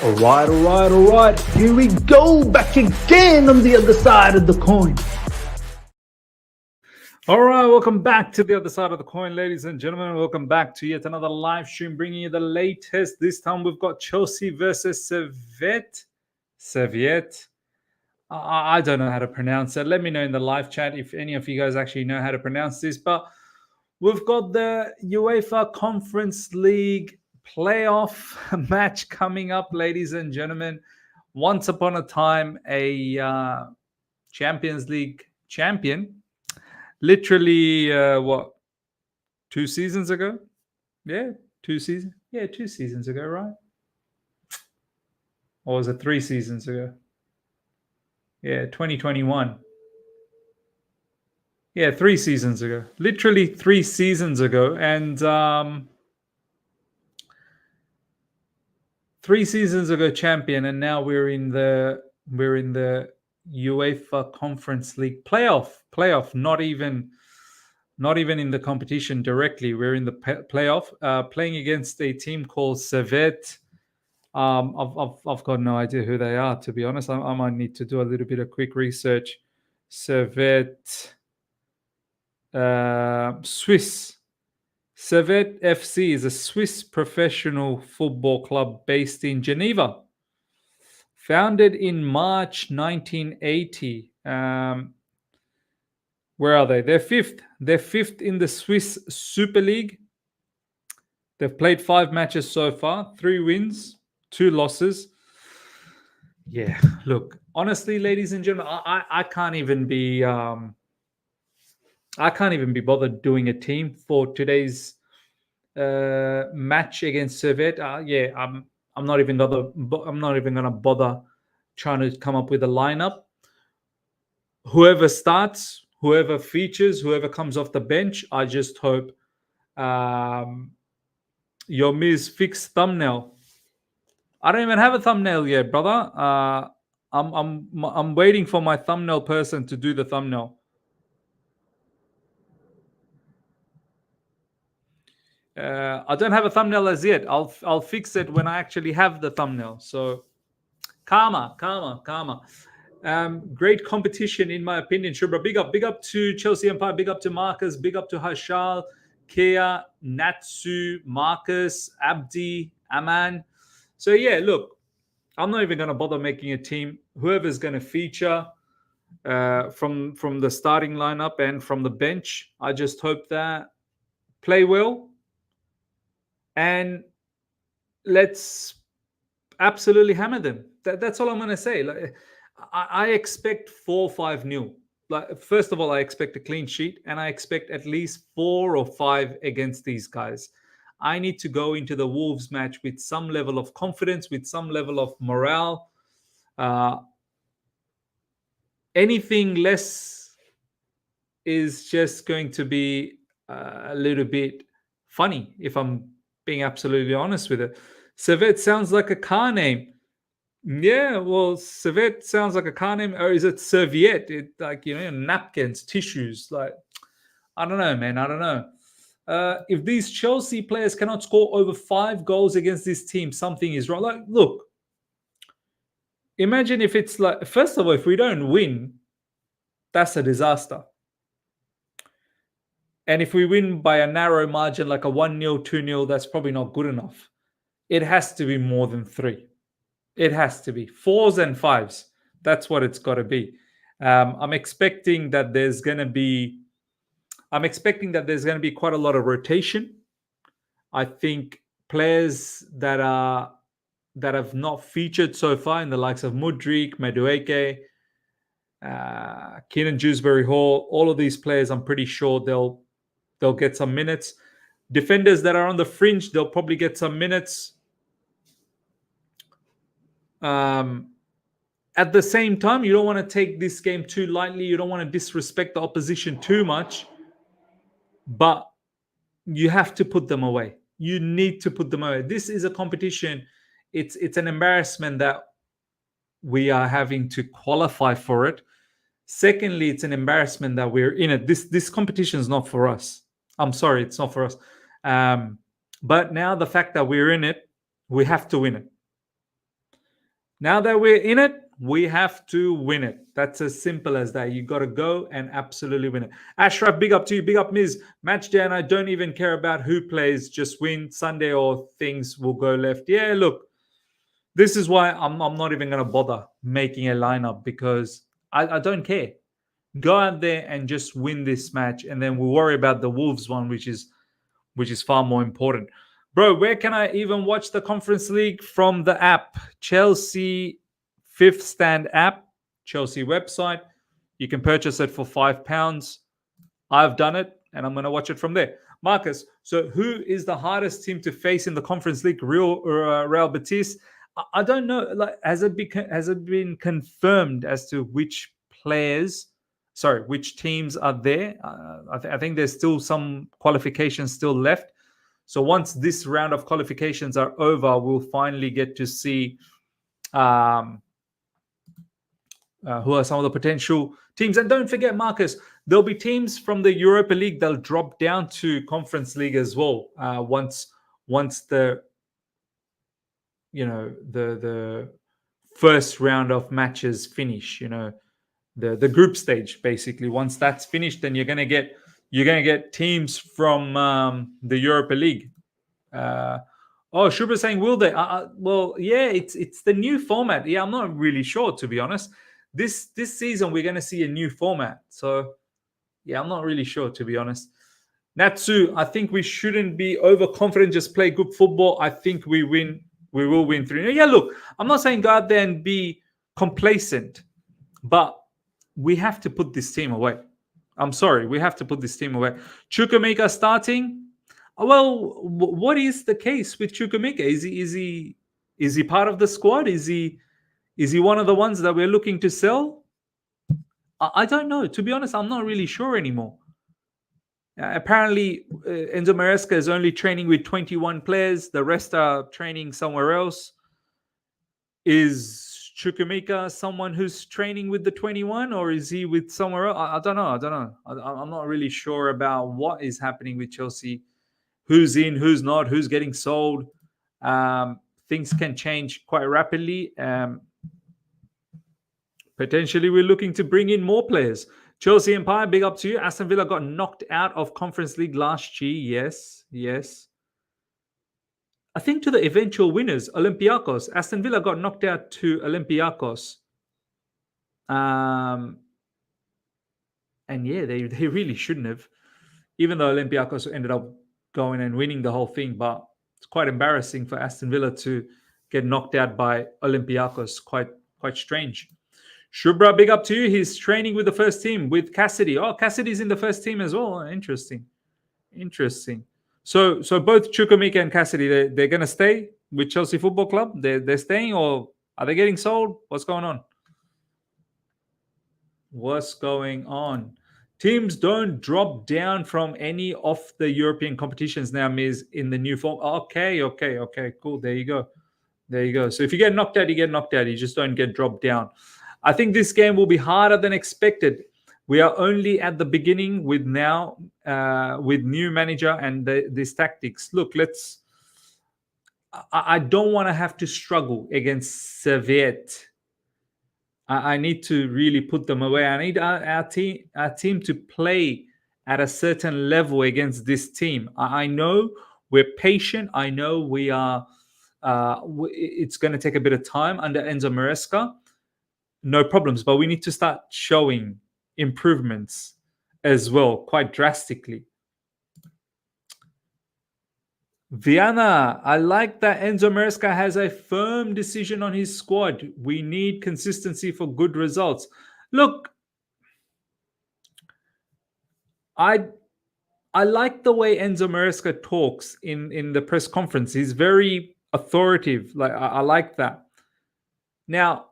All right. Here we go, back again on the other side of the coin. All right, welcome back to the other side of the coin, ladies and gentlemen. Welcome back to yet another live stream, bringing you the latest. This time we've got Chelsea versus Servette. I don't know how to pronounce it. Let me know in the live chat if any of you guys actually know how to pronounce this. But we've got the UEFA Conference League playoff match coming up, ladies and gentlemen. Once upon a time, a Champions League champion, literally, 2 seasons ago? Yeah, 2 seasons. Yeah, 2 seasons ago, right? Or was it 3 seasons ago? Yeah, 2021. Yeah, 3 seasons ago. Literally 3 seasons ago. And 3 seasons ago champion, and now we're in the UEFA Conference League playoff, not even in the competition directly. We're in the playoff, playing against a team called Servette. I've got no idea who they are, to be honest. I might need to do a little bit of quick research. Servette, Swiss. Servette FC is a Swiss professional football club based in Geneva. Founded in March 1980. Where are they? They're fifth. They're fifth in the Swiss Super League. They've played 5 matches so far, 3 wins, 2 losses. Yeah, look, honestly, ladies and gentlemen, I can't even be bothered doing a team for today's match against Servette. I'm not even gonna bother trying to come up with a lineup. Whoever starts, whoever features, whoever comes off the bench, I just hope your Miz fixed thumbnail. I don't even have a thumbnail yet, brother. I'm waiting for my thumbnail person to do the thumbnail. I don't have a thumbnail as yet. I'll fix it when I actually have the thumbnail. So, karma. Great competition, in my opinion. Shubra, big up to Chelsea Empire. Big up to Marcus. Big up to Hashal, Kia, Natsu, Marcus, Abdi, Aman. So yeah, look, I'm not even going to bother making a team. Whoever's going to feature from the starting lineup and from the bench, I just hope that play well. And let's absolutely hammer them. That's all I'm going to say. Like, I expect 4-5-0. Like, first of all, I expect a clean sheet, and I expect at least 4 or 5 against these guys. I need to go into the Wolves match with some level of confidence, with some level of morale. Anything less is just going to be a little bit funny, if I'm being absolutely honest with it. Servette sounds like a car name. Yeah, well, Servette sounds like a car name, or is it serviette? It, like, napkins, tissues. Like, I don't know, man. I don't know. If these Chelsea players cannot score over 5 goals against this team, something is wrong. Like, look, imagine if it's like, first of all, if we don't win, that's a disaster. And if we win by a narrow margin, like a 1-0, 2-0, that's probably not good enough. It has to be more than 3. It has to be 4s and 5s. That's what it's got to be. I'm expecting that there's going to be quite a lot of rotation. I think players that have not featured so far, in the likes of Mudryk, Madueke, Keenan Dewsbury Hall, all of these players, I'm pretty sure they'll get some minutes. Defenders that are on the fringe, they'll probably get some minutes. At the same time, you don't want to take this game too lightly. You don't want to disrespect the opposition too much. But you have to put them away. You need to put them away. This is a competition. It's an embarrassment that we are having to qualify for it. Secondly, it's an embarrassment that we're in it. This competition is not for us. I'm sorry, it's not for us. But now the fact that we're in it, we have to win it. Now that we're in it, we have to win it. That's as simple as that. You got to go and absolutely win it. Ashraf, big up to you. Big up, Miz. Match day, and I don't even care about who plays. Just win Sunday or things will go left. Yeah, look, this is why I'm not even going to bother making a lineup because I don't care. Go out there and just win this match, and then we'll worry about the Wolves one, which is far more important. Bro, where can I even watch the Conference League? From the app, Chelsea Fifth Stand app, Chelsea website. You can purchase it for £5. I've done it, and I'm going to watch it from there. Marcus, so who is the hardest team to face in the Conference League? Real Betis? I don't know. Like, has it been confirmed as to which which teams are there? I think there's still some qualifications still left. So once this round of qualifications are over, we'll finally get to see who are some of the potential teams. And don't forget, Marcus, there'll be teams from the Europa League that'll drop down to Conference League as well. Once the the first round of matches finish, the group stage, basically. Once that's finished, then you're gonna get teams from the Europa League. Shubha saying, will they? Well, yeah, it's the new format. Yeah, I'm not really sure, to be honest. This season we're gonna see a new format. So yeah, I'm not really sure, to be honest. Natsu, I think we shouldn't be overconfident. Just play good football. I think we will win 3. Yeah, look, I'm not saying go out there and be complacent, but we have to put this team away. I'm sorry, we have to put this team away. Chukwuemeka starting. Well, what is the case with Chukwuemeka? Is he part of the squad? Is he one of the ones that we're looking to sell? I don't know. To be honest, I'm not really sure anymore. Apparently, Enzo Maresca is only training with 21 players. The rest are training somewhere else. Is Chukwuemeka someone who's training with the 21, or is he with somewhere else? I don't know. I'm not really sure about what is happening with Chelsea. Who's in, who's not, who's getting sold. Things can change quite rapidly. Potentially, we're looking to bring in more players. Chelsea Empire, big up to you. Aston Villa got knocked out of Conference League last year. Yes. I think to the eventual winners, Olympiacos. Aston Villa got knocked out to Olympiacos. And yeah, they really shouldn't have. Even though Olympiacos ended up going and winning the whole thing, but it's quite embarrassing for Aston Villa to get knocked out by Olympiacos. Quite strange. Shubra, big up to you. He's training with the first team with Cassidy. Oh, Cassidy's in the first team as well. Interesting. So both Chukwuemeka and Cassidy, they're going to stay with Chelsea Football Club? They're staying, or are they getting sold? What's going on? Teams don't drop down from any of the European competitions now, Miz, in the new form. Okay, cool. There you go. So if you get knocked out, you get knocked out. You just don't get dropped down. I think this game will be harder than expected. We are only at the beginning with new manager and these tactics. Look, I don't want to have to struggle against Servette. I need to really put them away. I need our team to play at a certain level against this team. I know we're patient. I know we are. It's going to take a bit of time under Enzo Maresca. No problems, but we need to start showing improvements as well, quite drastically. Viana, I like that Enzo Maresca has a firm decision on his squad. We need consistency for good results. Look, I like the way Enzo Maresca talks in the press conference. He's very authoritative. Like I like that. Now,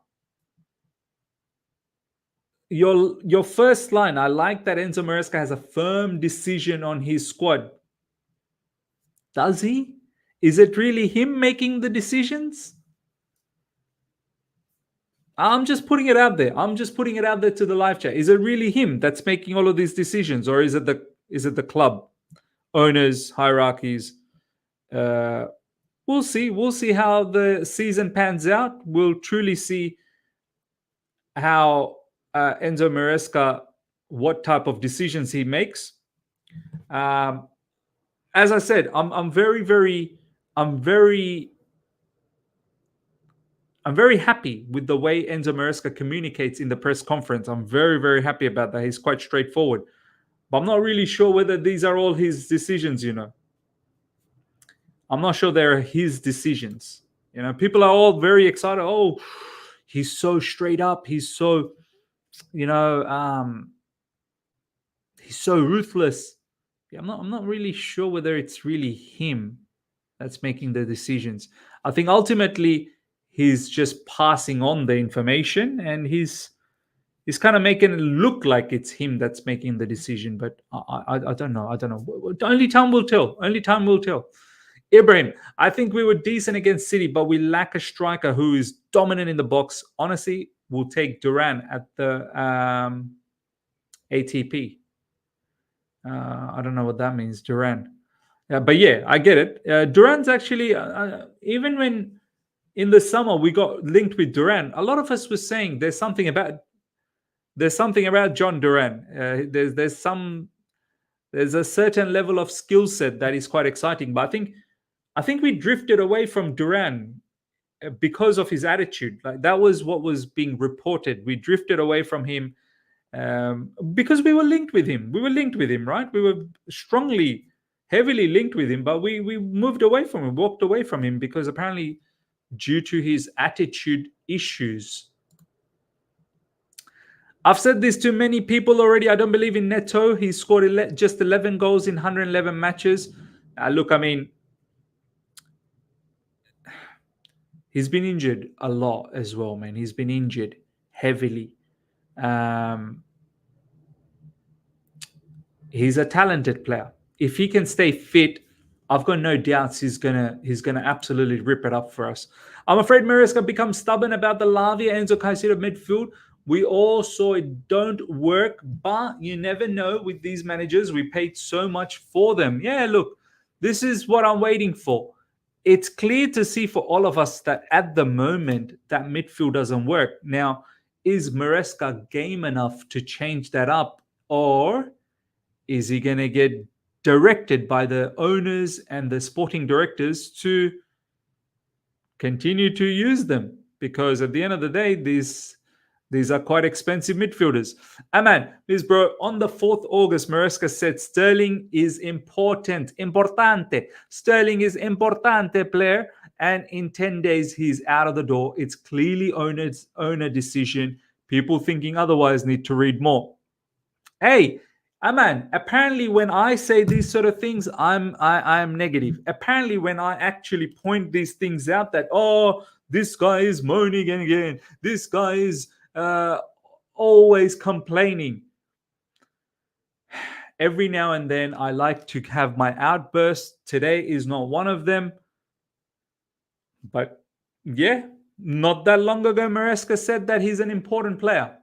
your first line, I like that Enzo Maresca has a firm decision on his squad. Does he? Is it really him making the decisions? I'm just putting it out there. To the live chat. Is it really him that's making all of these decisions, or is it the club, owners, hierarchies, we'll see. We'll see how the season pans out. We'll truly see how Enzo Maresca, what type of decisions he makes. Um, as I said, I'm I'm very, I'm very happy with the way Enzo Maresca communicates in the press conference. I'm very happy about that. He's quite straightforward. But I'm not really sure whether these are all his decisions, I'm not sure they're his decisions. People are all very excited. Oh, he's so straight up. You know, um, he's so ruthless. Yeah, I'm not really sure whether it's really him that's making the decisions. I think ultimately he's just passing on the information, and he's kind of making it look like it's him that's making the decision. But I don't know. I don't know. Only time will tell. Only time will tell. Ibrahim, I think we were decent against City, but we lack a striker who is dominant in the box. Honestly, we'll take Duran at the ATP. I don't know what that means, Duran. But yeah, I get it. Duran's actually, even when in the summer we got linked with Duran, a lot of us were saying there's something about John Duran. There's a certain level of skill set that is quite exciting. But I think we drifted away from Duran because of his attitude. Like that was what was being reported. We drifted away from him because we were linked with him. We were linked with him, right? We were strongly, heavily linked with him, but we moved away from him, walked away from him because apparently due to his attitude issues. I've said this to many people already. I don't believe in Neto. He scored just 11 goals in 111 matches. Look, I mean, he's been injured a lot as well, man. He's been injured heavily. He's a talented player. If he can stay fit, I've got no doubts he's gonna absolutely rip it up for us. I'm afraid Maresca becomes stubborn about the Lavia Enzo Caicedo midfield. We all saw it don't work, but you never know with these managers. We paid so much for them. Yeah, look, this is what I'm waiting for. It's clear to see for all of us that at the moment that midfield doesn't work. Now, is Maresca game enough to change that up, or is he going to get directed by the owners and the sporting directors to continue to use them? Because at the end of the day, these are quite expensive midfielders. Aman, please, bro, on the 4th August, Maresca said Sterling is importante. Sterling is importante player, and in 10 days, he's out of the door. It's clearly owner decision. People thinking otherwise need to read more. Hey, Aman, apparently when I say these sort of things, I'm negative. Apparently when I actually point these things out that, oh, this guy is moaning again, this guy is always complaining. Every now and then I like to have my outbursts. Today is not one of them. But yeah, not that long ago, Maresca said that he's an important player.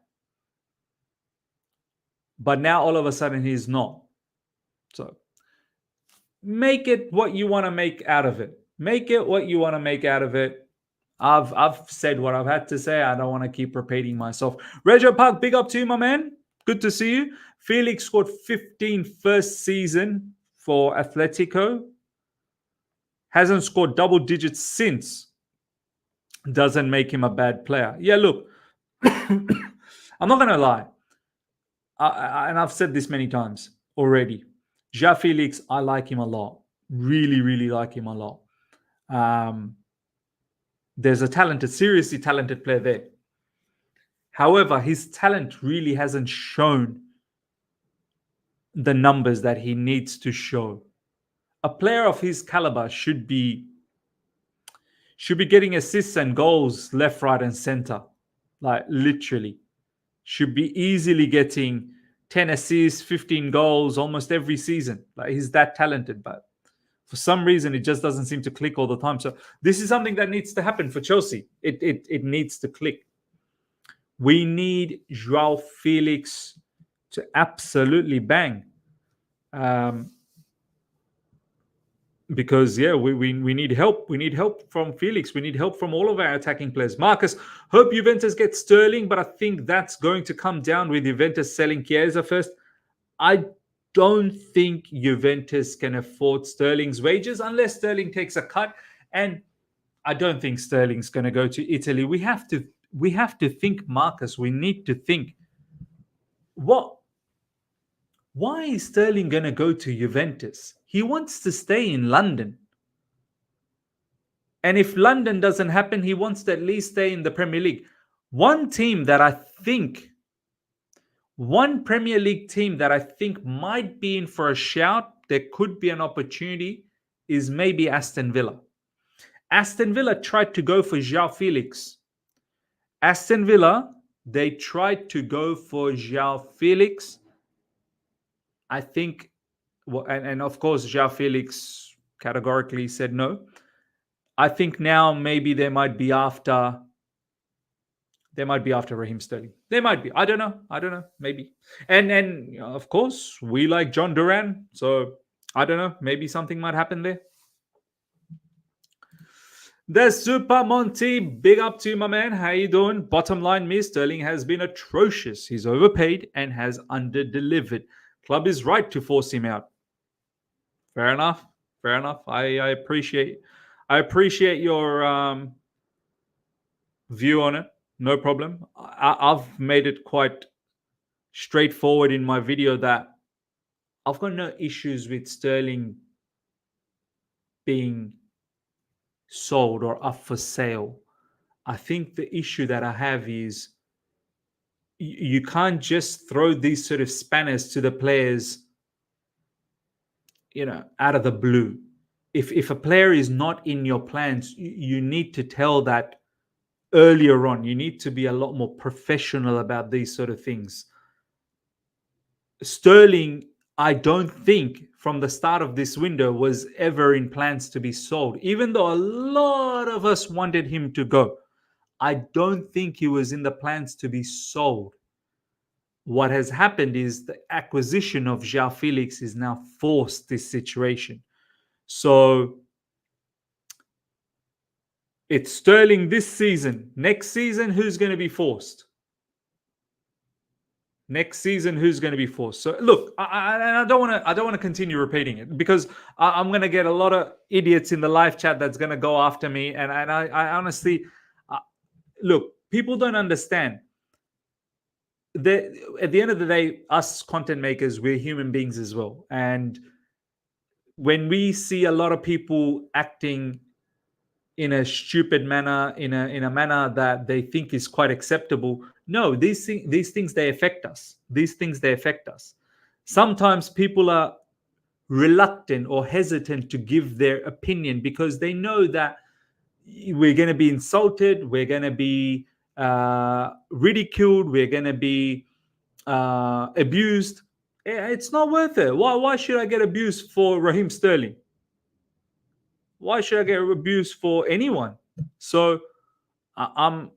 But now all of a sudden he's not. So make it what you want to make out of it. Make it what you want to make out of it. I've said what I've had to say. I don't want to keep repeating myself. Reggio Park, big up to you, my man. Good to see you. Felix scored 15 first season for Atletico. Hasn't scored double digits since. Doesn't make him a bad player. Yeah, look, I'm not going to lie. And I've said this many times already. Ja Felix, I like him a lot. Really like him a lot. There's a seriously talented player there. However, his talent really hasn't shown the numbers that he needs to show. A player of his caliber should be getting assists and goals left, right, and center. Like literally. Should be easily getting 10 assists, 15 goals almost every season. Like he's that talented, but for some reason it just doesn't seem to click all the time. So this is something that needs to happen for Chelsea. It needs to click. We need Joao Felix to absolutely bang. because we need help. We need help from Felix. We need help from all of our attacking players. Marcus, hope Juventus gets Sterling, but I think that's going to come down with Juventus selling Chiesa first. I don't think Juventus can afford Sterling's wages unless Sterling takes a cut, and I don't think Sterling's going to go to Italy. We have to think, Marcus. We need to think. Why is Sterling going to go to Juventus? He wants to stay in London. And if London doesn't happen, he wants to at least stay in the Premier League. One Premier League team that I think might be in for a shout, there could be an opportunity, is maybe Aston Villa. Aston Villa tried to go for João Felix. Aston Villa, they tried to go for João Felix. I think, and of course, João Felix categorically said no. I think now maybe they might be after Raheem Sterling. They might be. I don't know. Maybe. And of course, we like John Duran. So I don't know. Maybe something might happen there. The Super Monty, big up to you, my man. How you doing? Bottom line, Miss Sterling has been atrocious. He's overpaid and has under-delivered. Club is right to force him out. Fair enough. I appreciate your view on it. No problem. I've made it quite straightforward in my video that I've got no issues with Sterling being sold or up for sale. I think the issue that I have is you can't just throw these sort of spanners to the players, out of the blue. If a player is not in your plans, you need to tell that earlier on. You need to be a lot more professional about these sort of things. Sterling, I don't think from the start of this window was ever in plans to be sold, even though a lot of us wanted him to go. I don't think he was in the plans to be sold. What has happened is the acquisition of João Felix has now forced this situation. So it's Sterling this season. Next season, who's going to be forced? So look, I don't want to continue repeating it because I'm going to get a lot of idiots in the live chat that's going to go after me. And I honestly, look, people don't understand. At the end of the day, us content makers, we're human beings as well. And when we see a lot of people acting in a stupid manner, in a manner that they think is quite acceptable, no, these things they affect us. Sometimes people are reluctant or hesitant to give their opinion because they know that we're going to be insulted, we're going to be ridiculed, we're going to be abused. It's not worth it. Why should I get abused for Raheem Sterling? Why should I get abused for anyone? So I'm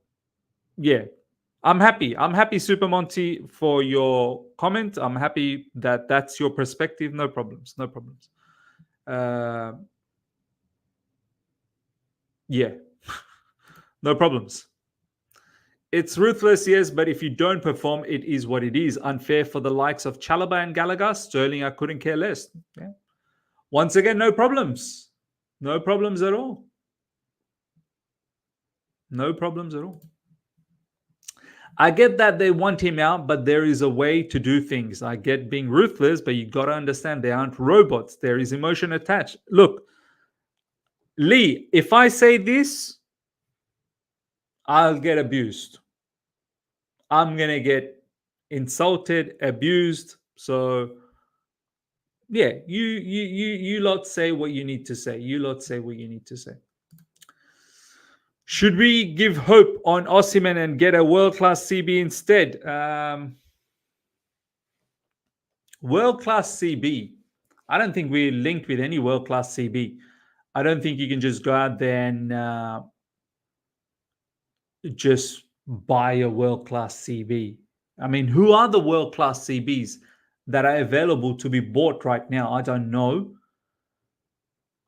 happy. I'm happy, Super Monty, for your comment. I'm happy that that's your perspective. No problems. No problems. It's ruthless, yes, but if you don't perform, it is what it is. Unfair for the likes of Chalobah and Gallagher. Sterling, I couldn't care less. Yeah. Once again, no problems. No problems at all. I get that they want him out, but there is a way to do things. I get being ruthless, but you got to understand they aren't robots. There is emotion attached. Look, Lee, if I say this, I'll get abused. I'm going to get insulted, abused. So, yeah, you lot say what you need to say. Should we give hope on Osimhen and get a world-class CB instead? World-class CB. I don't think we're linked with any world-class CB. I don't think you can just go out there and just buy a world-class CB. I mean, who are the world-class CBs that are available to be bought right now? I don't know.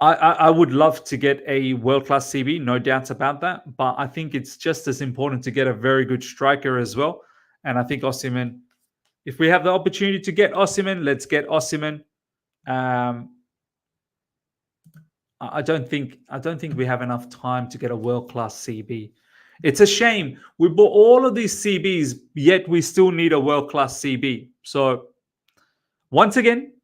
I would love to get a world-class CB, no doubts about that. But I think it's just as important to get a very good striker as well. And I think Osimhen, if we have the opportunity to get Osimhen, let's get Osimhen. Um, I don't think we have enough time to get a world-class CB. It's a shame. We bought all of these CBs, yet we still need a world-class CB. So once again,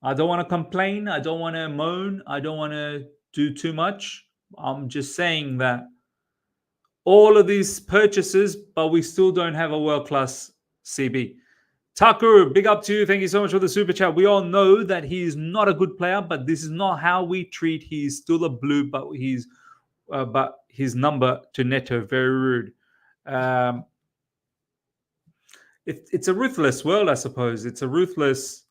I don't want to complain. I don't want to moan. I don't want to do too much. I'm just saying that all of these purchases, but we still don't have a world class CB. Takuru, big up to you. Thank you so much for the super chat. We all know that he is not a good player, but this is not how we treat. He's still a blue, but his number to Neto very rude. It's a ruthless world, I suppose. It's a ruthless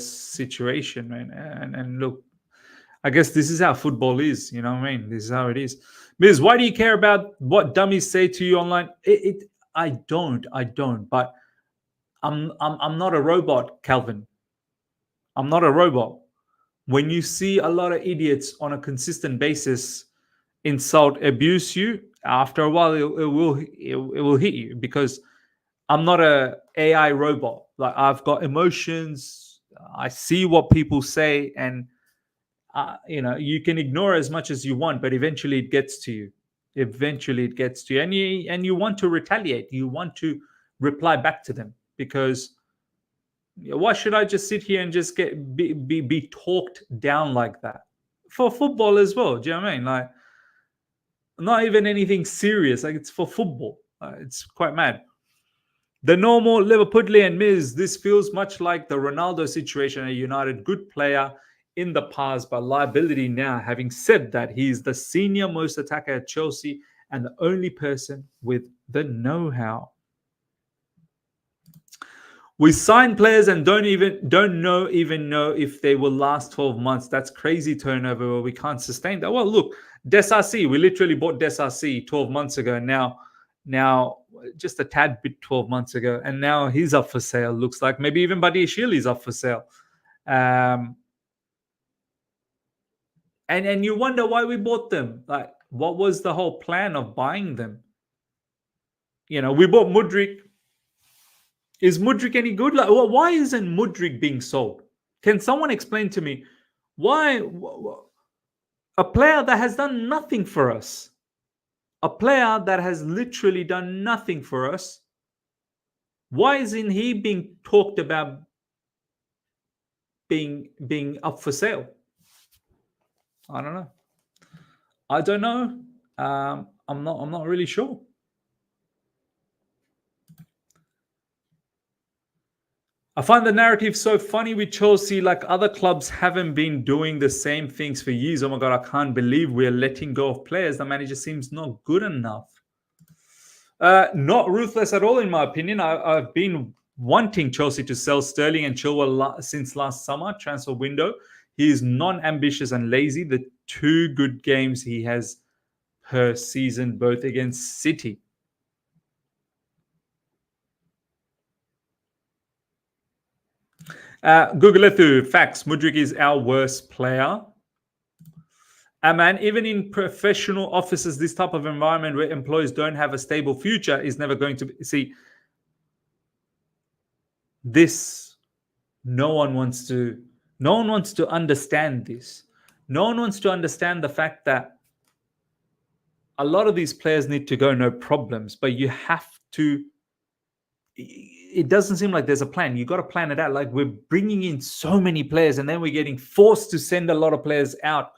situation, man. And look, I guess this is how football is. You know what I mean? This is how it is. Miz, why do you care about what dummies say to you online? I don't. But I'm not a robot, Calvin. I'm not a robot. When you see a lot of idiots on a consistent basis insult, abuse you, after a while it will hit you, because I'm not a AI robot. Like, I've got emotions. I see what people say, and you can ignore as much as you want, but eventually it gets to you. And you want to retaliate. You want to reply back to them, because why should I just sit here and just be talked down like that for football as well? Do you know what I mean? Like, not even anything serious. Like, it's for football. It's quite mad. The normal Liverpudlian Miz, this feels much like the Ronaldo situation at United. Good player in the past, but liability now. Having said that, he's the senior most attacker at Chelsea and the only person with the know-how. We sign players and don't know if they will last 12 months. That's crazy turnover where we can't sustain that. Well, look, Desarcy, we literally bought Desarcy 12 months ago. Now just a tad bit 12 months ago, and now he's up for sale. Looks like maybe even Badiashile is up for sale. And you wonder why we bought them. Like, what was the whole plan of buying them? We bought Mudryk. Is Mudryk any good? Like, why isn't Mudryk being sold? Can someone explain to me why a player that has done nothing for us, a player that has literally done nothing for us, why isn't he being talked about being up for sale? I don't know. I'm not really sure. I find the narrative so funny with Chelsea. Like, other clubs haven't been doing the same things for years. Oh my God, I can't believe we're letting go of players. The manager seems not good enough. Not ruthless at all, in my opinion. I've been wanting Chelsea to sell Sterling and Chilwell since last summer transfer window. He is non-ambitious and lazy. The two good games he has per season, both against City. Gugulethu, facts. Mudryk is our worst player. Man, even in professional offices, this type of environment where employees don't have a stable future is never going to be. See, this, no one wants to understand this. No one wants to understand the fact that a lot of these players need to go, no problems, but you have to. It doesn't seem like there's a plan. You got to plan it out. Like, we're bringing in so many players, and then we're getting forced to send a lot of players out.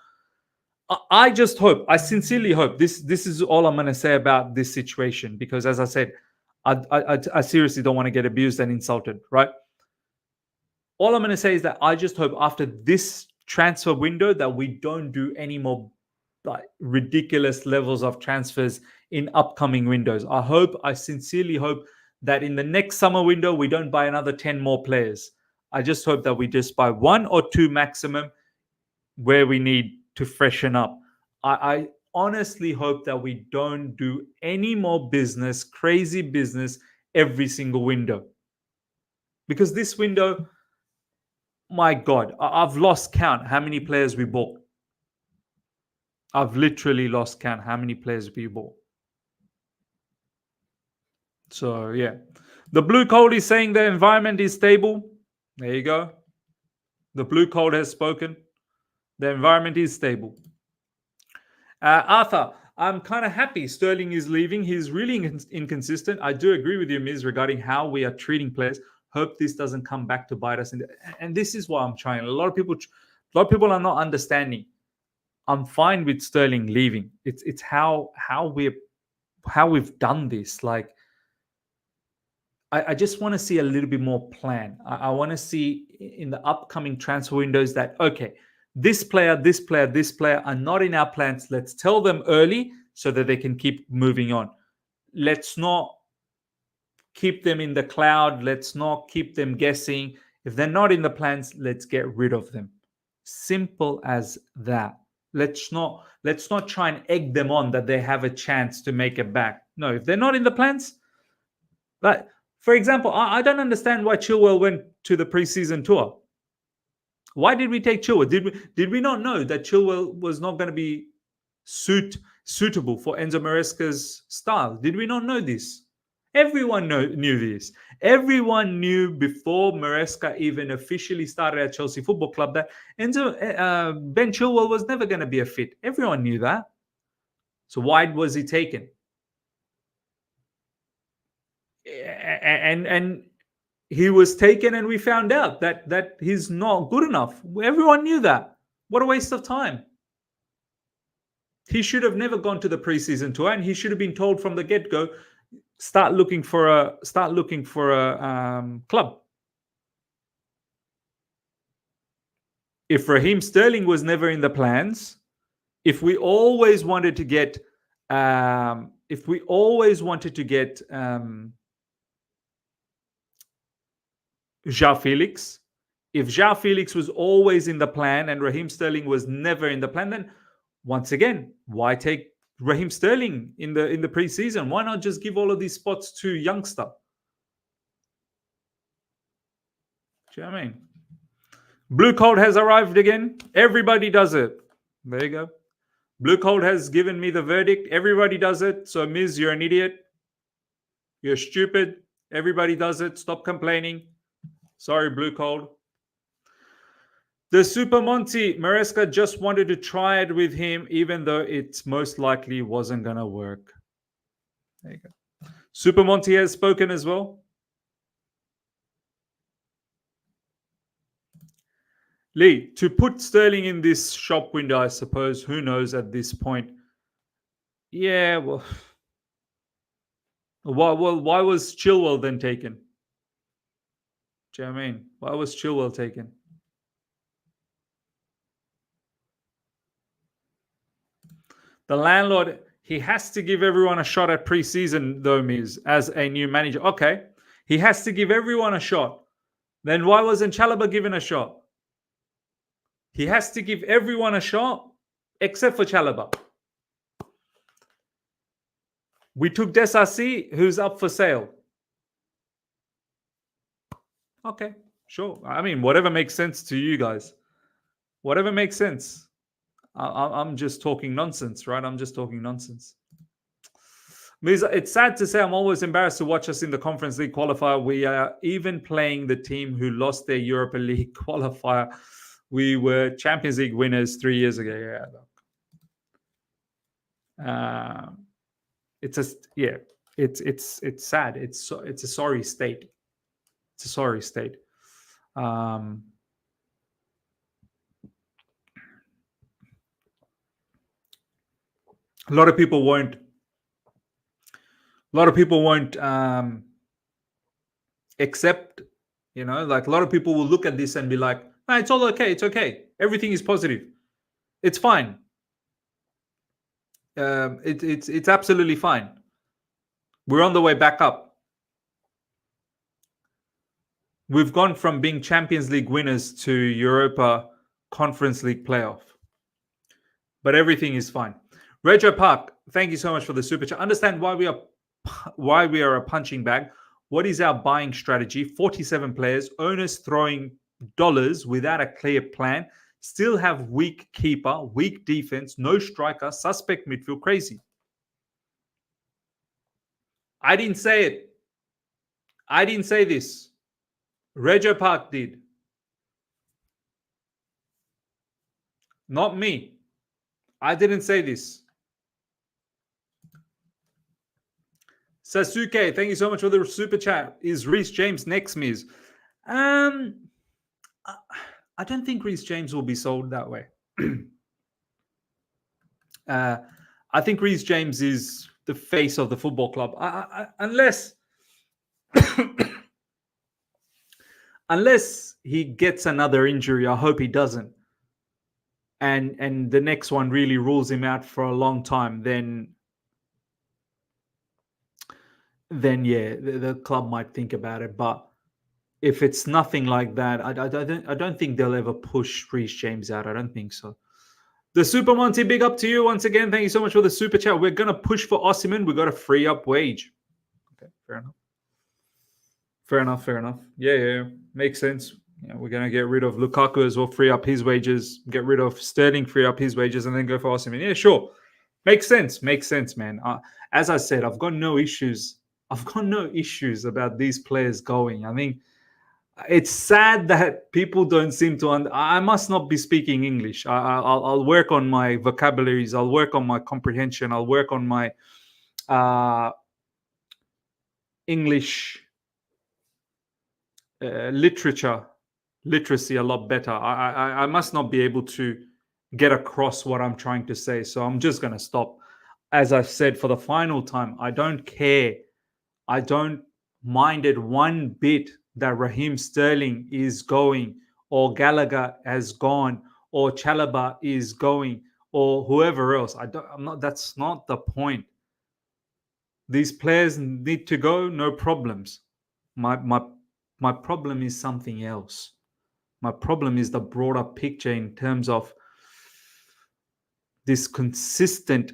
I just hope, I sincerely hope, this is all I'm going to say about this situation, because as I said, I seriously don't want to get abused and insulted, right? All I'm going to say is that I just hope after this transfer window that we don't do any more like ridiculous levels of transfers in upcoming windows. I sincerely hope that in the next summer window, we don't buy another 10 more players. I just hope that we just buy 1 or 2 maximum where we need to freshen up. I honestly hope that we don't do any more crazy business every single window. Because this window, My God, I've lost count how many players we bought. I've literally lost count how many players we bought. So yeah, the blue code is saying the environment is stable. There you go. The blue code has spoken. The environment is stable. Arthur, I'm kind of happy Sterling is leaving. He's really inconsistent. I do agree with you, Miz, regarding how we are treating players. Hope this doesn't come back to bite us. And this is why I'm trying. A lot of people are not understanding. I'm fine with Sterling leaving. It's how we've done this. Like, I just want to see a little bit more plan. I want to see in the upcoming transfer windows that, okay, this player are not in our plans. Let's tell them early so that they can keep moving on. Let's not keep them in the cloud. Let's not keep them guessing. If they're not in the plans, let's get rid of them. Simple as that. Let's not try and egg them on that they have a chance to make it back. No, if they're not in the plans, but for example, I don't understand why Chilwell went to the preseason tour. Why did we take Chilwell? Did we not know that Chilwell was not going to be suitable for Enzo Maresca's style? Did we not know this? Everyone knew this. Everyone knew before Maresca even officially started at Chelsea Football Club that Ben Chilwell was never going to be a fit. Everyone knew that. So why was he taken? And he was taken, and we found out that he's not good enough. Everyone knew that. What a waste of time. He should have never gone to the preseason tour, and he should have been told from the get-go, start looking for a club. If Raheem Sterling was never in the plans, if we always wanted to get João Felix, if João Felix was always in the plan and Raheem Sterling was never in the plan, then once again, why take Raheem Sterling in the preseason? Why not just give all of these spots to youngster? Do you know what I mean? Blue code has arrived again. Everybody does it. There you go. Blue code has given me the verdict. Everybody does it. So, Miz, you're an idiot. You're stupid. Everybody does it. Stop complaining. Sorry, blue code. The Super Monty, Maresca just wanted to try it with him, even though it most likely wasn't going to work. There you go. Super Monty has spoken as well. Lee, to put Sterling in this shop window, I suppose, who knows at this point? Yeah, well, why was Chilwell then taken? Do you know what I mean? Why was Chilwell taken? The landlord, he has to give everyone a shot at preseason, though, Miz, as a new manager. Okay, he has to give everyone a shot. Then why wasn't Chalobah given a shot? He has to give everyone a shot, except for Chalobah. We took Desassi, who's up for sale. Okay, sure. I mean, whatever makes sense to you guys. Whatever makes sense. I'm just talking nonsense, right? I'm just talking nonsense. It's sad to say I'm always embarrassed to watch us in the Conference League qualifier. We are even playing the team who lost their Europa League qualifier. We were Champions League winners 3 years ago. Yeah. It's sad. It's a sorry state. It's a sorry state. A lot of people won't accept, like a lot of people will look at this and be like, no, it's all okay. It's okay. Everything is positive. It's fine. It's absolutely fine. We're on the way back up. We've gone from being Champions League winners to Europa Conference League playoff. But everything is fine. Rego Park, thank you so much for the super chat. Understand why we are a punching bag. What is our buying strategy? 47 players, owners throwing without a clear plan, still have weak keeper, weak defense, no striker, suspect midfield, crazy. I didn't say it. I didn't say this. Rego Park did. Not me. I didn't say this. Sasuke, thank you so much for the super chat. Is Reece James next, Miz? I don't think Reece James will be sold that way. I think Reece James is the face of the football club. Unless he gets another injury, I hope he doesn't. And the next one really rules him out for a long time, then yeah, the club might think about it. But if it's nothing like that, I don't think they'll ever push Reece James out. I don't think so. The Super Monty, big up to you once again. Thank you so much for the super chat. We're gonna push for Osimhen. We've got to free up wage. Okay, fair enough. Yeah. Makes sense. Yeah, we're gonna get rid of Lukaku as well, free up his wages, get rid of Sterling, free up his wages, and then go for Osimhen. Yeah, sure. Makes sense, man. As I said, I've got no issues. About these players going. I mean, it's sad that people don't seem to. I must not be speaking English. I'll work on my vocabularies. I'll work on my comprehension. I'll work on my English literacy a lot better. I must not be able to get across what I'm trying to say. So I'm just going to stop. As I said for the final time, I don't care. I don't mind it one bit that Raheem Sterling is going, or Gallagher has gone, or Chalobah is going, or whoever else. That's not the point. These players need to go, no problems. My problem is something else. My problem is the broader picture in terms of this consistent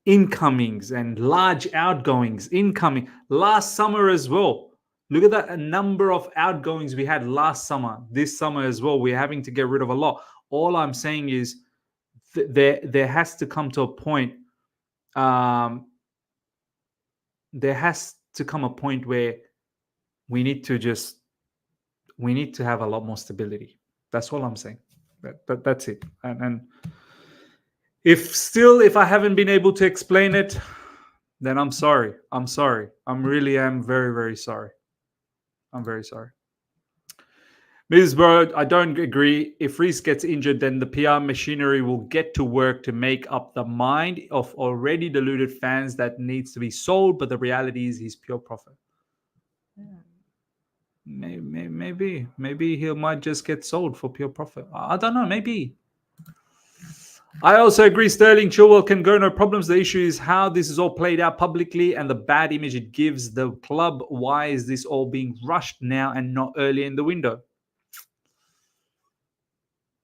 incomings and large outgoings. Incoming last summer as well. Look at that, a number of outgoings we had last summer. This summer as well, we're having to get rid of a lot. All I'm saying is there has to come to a point. There has to come a point where we need to have a lot more stability. That's all I'm saying. That's it. And if I haven't been able to explain it, then I'm sorry. I really am very, very sorry. I'm very sorry. Ms. Bro, I don't agree. If Reece gets injured, then the PR machinery will get to work to make up the mind of already deluded fans that needs to be sold, but the reality is he's pure profit. Maybe he might just get sold for pure profit. I don't know, maybe. I also agree Sterling Chilwell can go, no problems. The issue is how this is all played out publicly and the bad image it gives the club. Why is this all being rushed now and not early in the window?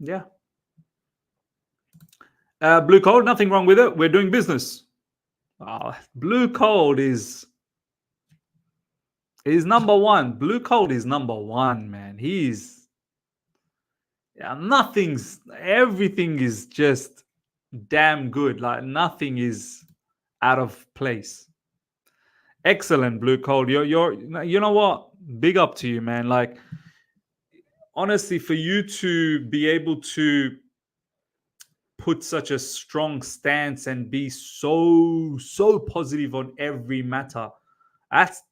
Yeah. Blue Cold, nothing wrong with it. We're doing business. Blue Cold is number one. Blue Cold is number one, man. Everything is just damn good. Like nothing is out of place. Excellent, Blue Cold. You know what? Big up to you, man. Like honestly, for you to be able to put such a strong stance and be so positive on every matter, that's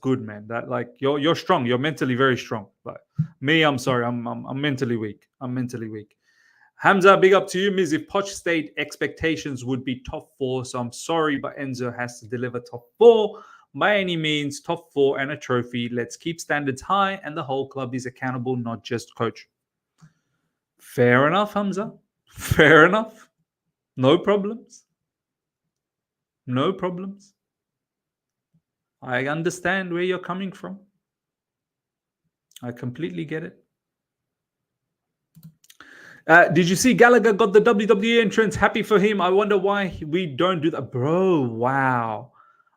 good, man. That like you're strong. You're mentally very strong. But me, I'm sorry, I'm mentally weak. Hamza, big up to you, Miz. If Poch stayed, expectations would be top 4. So I'm sorry, but Enzo has to deliver top 4 by any means. Top 4 and a trophy. Let's keep standards high, and the whole club is accountable, not just coach. Fair enough, Hamza. Fair enough. No problems. I understand where you're coming from. I completely get it. Did you see Gallagher got the WWE entrance? Happy for him. I wonder why we don't do that. Bro, wow.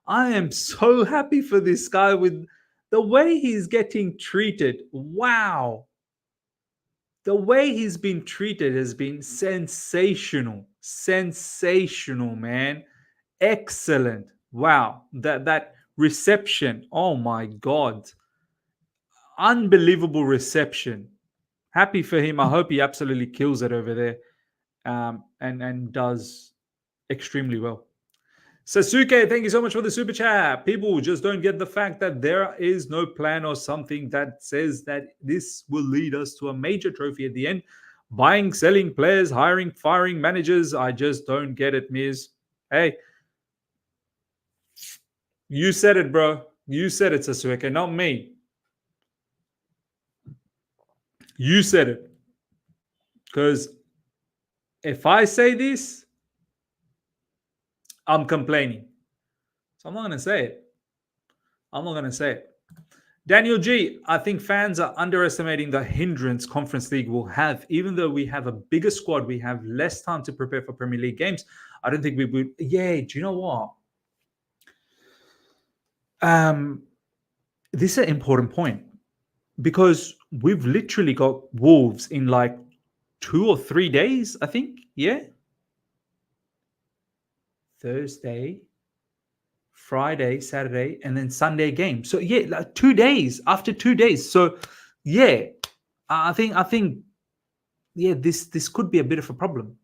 I am so happy for this guy with The way he's getting treated, wow. The way he's been treated has been sensational. Sensational, man. Excellent. Wow. That reception. Oh my god. Unbelievable reception. Happy for him. I hope he absolutely kills it over there. And does extremely well. Sasuke, thank you so much for the super chat. People just don't get the fact that there is no plan or something that says that this will lead us to a major trophy at the end. Buying, selling players, hiring, firing managers. I just don't get it, Miz. Hey, you said it, bro. You said it, Sasuke, not me. You said it. Because if I say this, I'm complaining. So I'm not going to say it. I'm not going to say it. Daniel G, I think fans are underestimating the hindrance Conference League will have. Even though we have a bigger squad, we have less time to prepare for Premier League games. I don't think we would. Yeah, do you know what? This is an important point because we've literally got Wolves in like 2 or 3 days, I think. Yeah. Thursday, Friday, Saturday, and then Sunday game. So yeah, like 2 days after 2 days. So yeah, I think yeah, this could be a bit of a problem.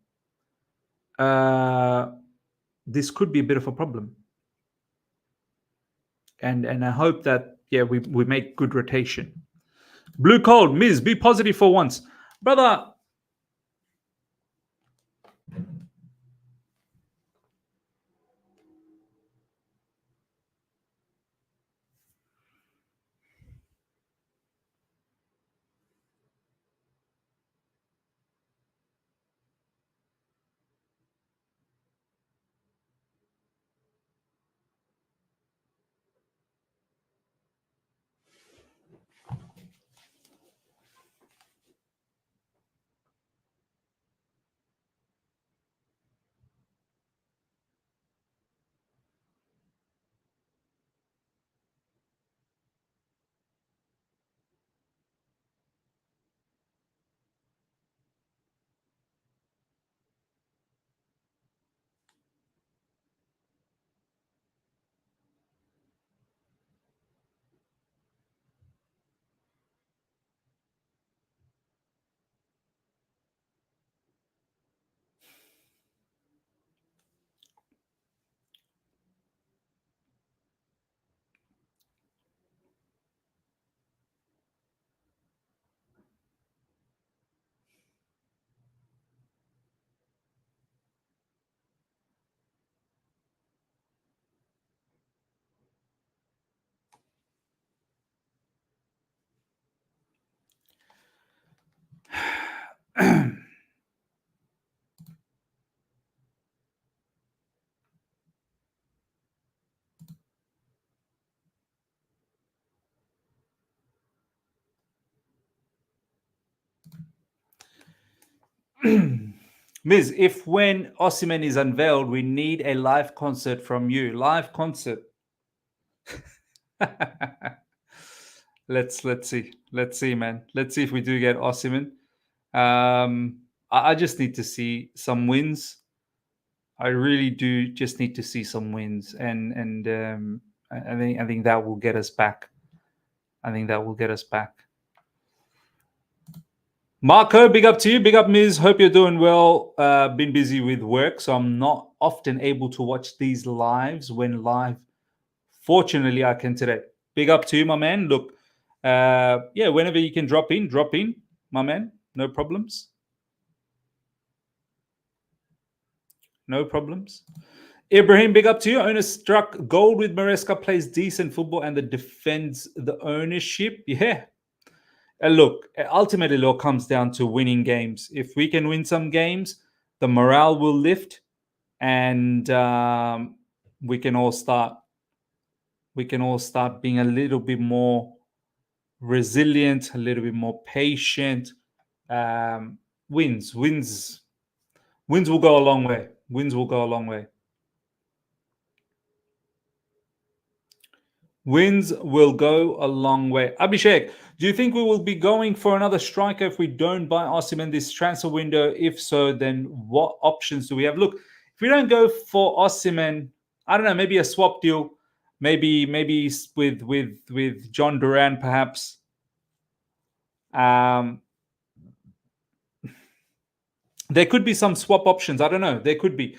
This could be a bit of a problem, and I hope that yeah we make good rotation. Blue Cold, Miz, be positive for once, brother. Miz, if when Osimhen is unveiled, we need a live concert from you. Live concert. Let's see. Let's see, man. Let's see if we do get Osimhen. I just need to see some wins. I really do just need to see some wins, and I think that will get us back. I think that will get us back. Marco, big up to you. Big up, Miz. Hope you're doing well. Been busy with work, so I'm not often able to watch these lives when live. Fortunately, I can today. Big up to you, my man. Look, yeah, whenever you can drop in, my man. No problems. No problems. Ibrahim, big up to you. Owner struck gold with Maresca, plays decent football and that defends the ownership. Yeah. Look, ultimately, it all comes down to winning games. If we can win some games, the morale will lift, and we can all start. We can all start being a little bit more resilient, a little bit more patient. Wins will go a long way. Wins will go a long way. Wins will go a long way. Abhishek, do you think we will be going for another striker if we don't buy Osimhen this transfer window? If so, then what options do we have? Look, if we don't go for Osimhen, I don't know, maybe a swap deal, maybe with John Duran perhaps. There could be some swap options. I don't know. There could be.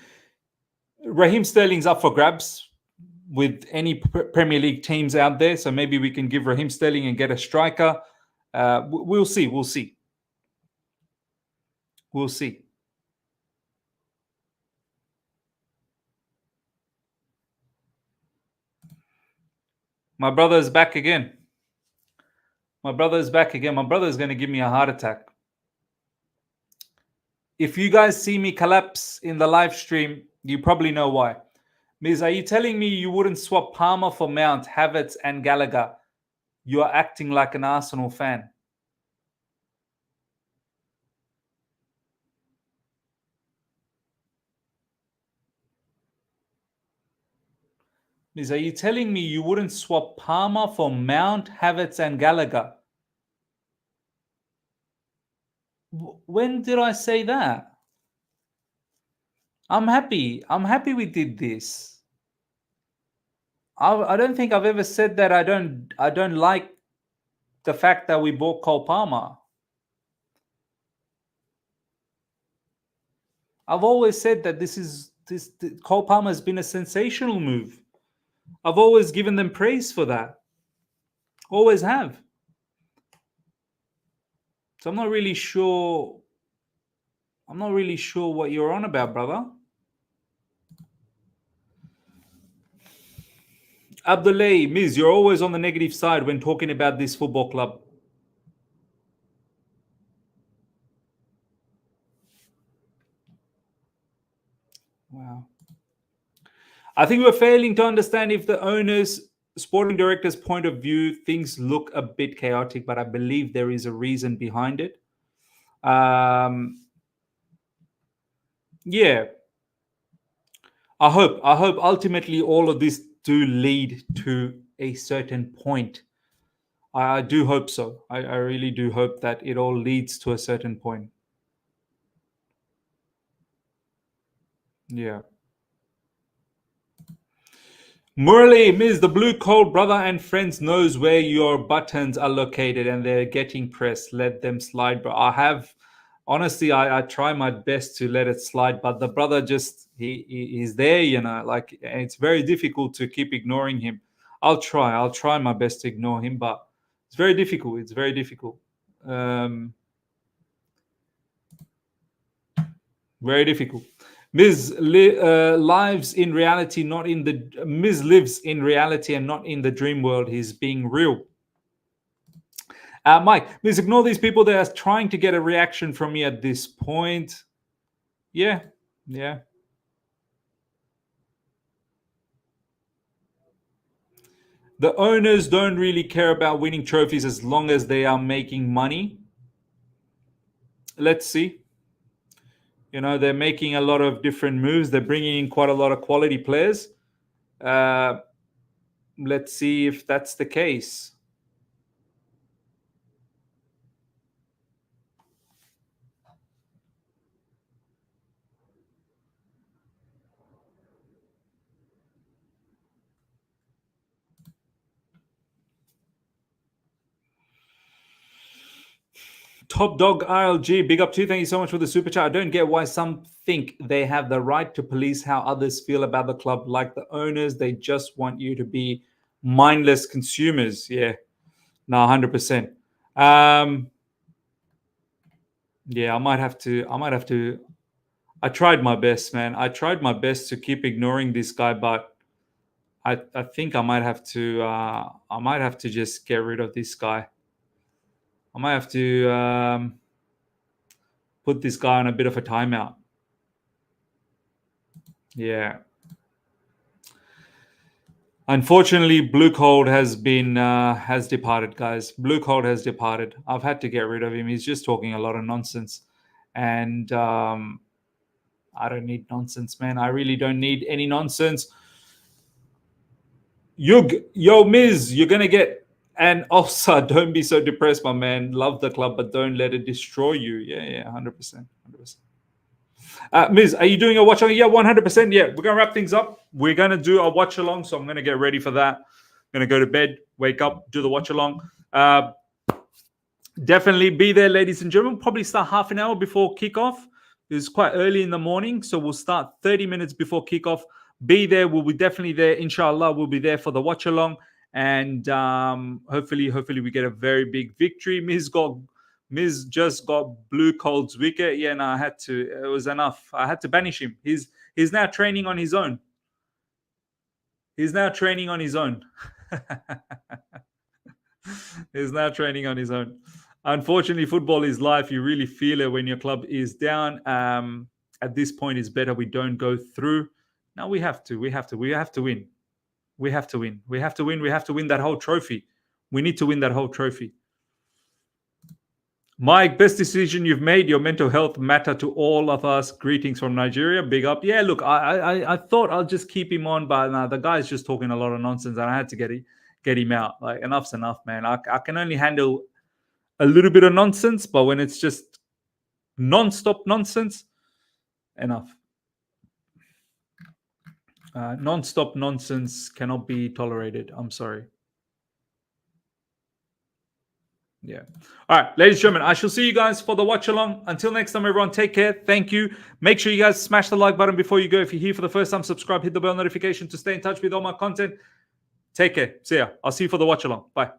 Raheem Sterling's up for grabs with any Premier League teams out there. So maybe we can give Raheem Sterling and get a striker. We'll see. We'll see. We'll see. My brother is back again. My brother is back again. My brother is going to give me a heart attack. If you guys see me collapse in the live stream, you probably know why. Miz, are you telling me you wouldn't swap Palmer for Mount, Havertz, and Gallagher? You are acting like an Arsenal fan. Miz, are you telling me you wouldn't swap Palmer for Mount, Havertz, and Gallagher? When did I say that? I'm happy. I'm happy we did this. I don't think I've ever said that I don't like the fact that we bought Cole Palmer. I've always said that this Cole Palmer has been a sensational move. I've always given them praise for that. Always have. So I'm not really sure what you're on about, brother. Abdullah, Miz, you're always on the negative side when talking about this football club. Wow. I think we're failing to understand if the owner's sporting director's point of view, things look a bit chaotic, but I believe there is a reason behind it. Yeah. I hope ultimately all of this do lead to a certain point. I do hope so. I really do hope that it all leads to a certain point. Yeah. Murali, Ms. The Blue Cold brother and friends knows where your buttons are located and they're getting pressed. Let them slide, bro. Honestly, I try my best to let it slide, but the brother just, he's there, like it's very difficult to keep ignoring him. I'll try my best to ignore him, but it's very difficult. It's very difficult. Very difficult. Lives in reality, not in the Miz lives in reality and not in the dream world. He's being real. Mike, please ignore these people. They are trying to get a reaction from me at this point. Yeah. The owners don't really care about winning trophies as long as they are making money. Let's see. They're making a lot of different moves. They're bringing in quite a lot of quality players. Let's see if that's the case. Top Dog RLG, big up to you. Thank you so much for the super chat. I don't get why some think they have the right to police how others feel about the club. Like the owners, they just want you to be mindless consumers. Yeah, no, 100%. Yeah, I might have to. I tried my best, man. I tried my best to keep ignoring this guy, but I think I might have to. I might have to just get rid of this guy. I might have to put this guy on a bit of a timeout. Yeah. Unfortunately, Blue Cold has departed, guys. Blue Cold has departed. I've had to get rid of him. He's just talking a lot of nonsense, and I don't need nonsense, man. I really don't need any nonsense. Yo, Miz, you're gonna get an offside. Don't be so depressed, my man. Love the club, but don't let it destroy you. Yeah, 100%. Miz, are you doing a watch along? Yeah, 100%. Yeah, we're gonna wrap things up. We're gonna do a watch along, so I'm gonna get ready for that. Gonna go to bed, wake up, do the watch along. Definitely be there, ladies and gentlemen. Probably start half an hour before kickoff. It's quite early in the morning, so we'll start 30 minutes before kickoff. Be there. We'll be definitely there. Inshallah, we'll be there for the watch along, and hopefully we get a very big victory. Miz just got Blue Cold's wicket. Yeah, no, I had to. It was enough. I had to banish him. He's now training on his own. He's now training on his own. He's now training on his own. Unfortunately, football is life. You really feel it when your club is down. At this point, it's better we don't go through. No, we have to. We have to win. We have to win. We have to win. We have to win that whole trophy. We need to win that whole trophy. Mike, best decision you've made. Your mental health matter to all of us. Greetings from Nigeria. Big up. Yeah, look, I thought I'll just keep him on, but the guy's just talking a lot of nonsense, and I had to get him out. Like, enough's enough, man. I can only handle a little bit of nonsense, but when it's just non-stop nonsense, enough. Non-stop nonsense cannot be tolerated. I'm sorry. Yeah. All right, ladies and gentlemen, I shall see you guys for the watch along. Until next time, everyone, take care. Thank you. Make sure you guys smash the like button before you go. If you're here for the first time, subscribe, hit the bell notification to stay in touch with all my content. Take care. See ya. I'll see you for the watch along. Bye.